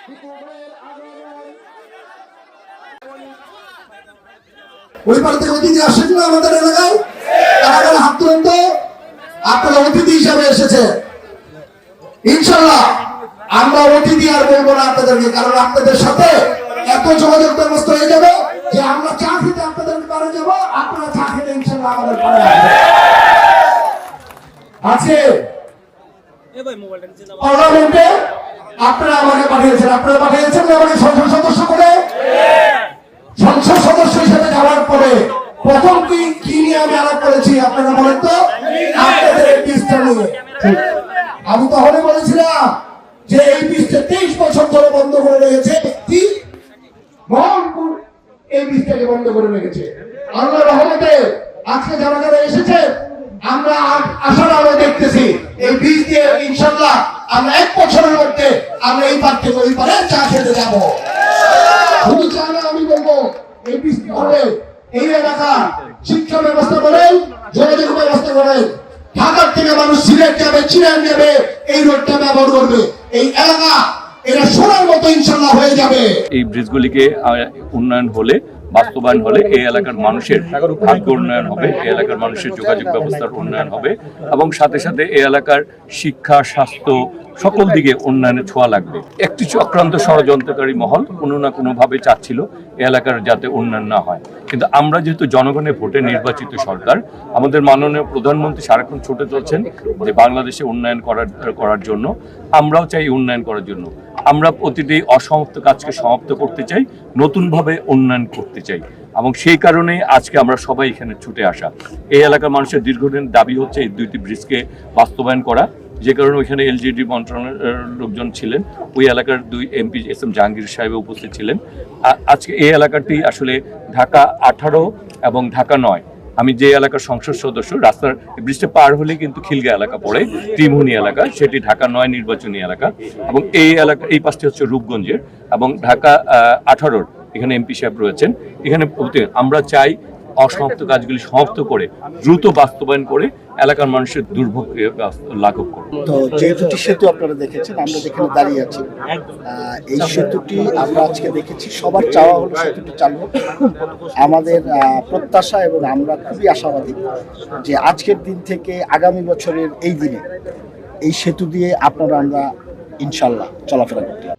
ওই পার থেকে অতিথি আসেন না আমাদের এলাকায়, তারা হাত তুলেন তো। আপনারা অতিথি হিসাবে এসেছে, ইনশাল্লাহ আমরা অতিথি আর বলবো না আপনাদেরকে, কারণ আপনাদের সাথে এত যোগাযোগ ব্যবস্থা হয়ে যাবে যে আমরা চা খেতে আপনাদের পারে যাবো, আপনারা চা খেতে ইনশাল্লাহ আমাদের পারে আছে। পার্লামেন্টে আপনারা আমাকে পাঠিয়েছেন, আপনারা পাঠিয়েছেন আমাকে সংসদ সদস্য করে। সংসদ সদস্য হিসেবে যাওয়ার পরে প্রথম কি নিয়ে আমি আলাপ করেছি আপনারা বলেন তো? আপনাদের এই পিসটা নিয়ে। আমি তখনই বলেছিলাম যে এই পিসটা 23 বছর ধরে বন্ধ করে রেখেছে ব্যক্তি মোহনপুর, এই পিসটাকে বন্ধ করে রেখেছে। আল্লাহর রহমতে আজকে যারা যারা এসেছে আমরা আশার আলো দেখতেছি এই বীজ দিয়ে ইনশাল্লাহ আমরা 1 বছরের মধ্যে আমরা এই পার থেকে ওই পারে চা খেতে যাবো। শুধু চা না, আমি বলবো এই বীজ হলে এই এলাকা শিক্ষা ব্যবস্থা করেন, যোগাযোগ ব্যবস্থা করেন। ঢাকার থেকে মানুষ সিলেট যাবে, চিরাং যাবে, এই রোডটা ব্যবহার করবে। এই এলাকা এটা সোনার মতো ইনশাল্লাহ হয়ে যাবে। এই ব্রিজগুলিকে উন্নয়ন হলে, বাস্তবায়ন হলে এই এলাকার মানুষের ভাগ্য উন্নয়ন হবে, এই এলাকার মানুষের যোগাযোগ ব্যবস্থার উন্নয়ন হবে এবং সাথে সাথে এই এলাকার শিক্ষা, স্বাস্থ্য সকল দিকে উন্নয়নের ছোঁয়া লাগবে। একটি চক্রান্ত ষড়যন্ত্রকারী মহল কোনো না কোনোভাবে চাচ্ছিল এই এলাকার যাতে উন্নয়ন না হয়, কিন্তু আমরা যেহেতু জনগণের ভোটে নির্বাচিত সরকার, আমাদের মাননীয় প্রধানমন্ত্রী সারাক্ষণ ছুটে চলছেন যে বাংলাদেশে উন্নয়ন করার জন্য, আমরাও চাই উন্নয়ন করার জন্য। আমরা প্রতিটি অসমাপ্ত কাজকে সমাপ্ত করতে চাই, নতুনভাবে উন্নয়ন করতে চাই এবং সেই কারণেই আজকে আমরা সবাই এখানে ছুটে আসা। এই এলাকার মানুষের দীর্ঘদিনের দাবি হচ্ছে এই 2টি ব্রিজকে বাস্তবায়ন করা, যে কারণে ওইখানে এলজিডি মন্ত্রণালয়ের লোকজন ছিলেন, ওই এলাকার 2 এমপি এস এম জাহাঙ্গীর সাহেব উপস্থিত ছিলেন। আজকে এই এলাকাটি আসলে ঢাকা 18 এবং ঢাকা 9, আমি যে এলাকার সংসদ সদস্য, রাস্তার ব্রিজটা পার হলে কিন্তু খিলগা এলাকা পড়ে, ত্রিমোহনী এলাকা, সেটি ঢাকা 9 নির্বাচনী এলাকা এবং এই এলাকা এই পাশটি হচ্ছে রূপগঞ্জের এবং ঢাকা 18-র এখানে এমপি সাহেব রয়েছেন। এখানে আমরা চাই অসমাপ্ত কাজগুলি সমাপ্ত করে দ্রুত বাস্তবায়ন করে এলাকার মানুষের দুর্ভোগ লাঘব করব। তো যে দুটি সেতু আপনারা দেখেছেন, আমরা যেখানে দাঁড়িয়ে আছি, এই সেতুটি আমরা আজকে দেখেছি, সবার চাওয়া হলো সেতুটি চালু হোক। আমাদের প্রত্যাশা এবং আমরা খুবই আশাবাদী যে আজকের দিন থেকে আগামী বছরের এই দিনে এই সেতু দিয়ে আপনারা আমরা ইনশাল্লাহ চলাফেরা করতে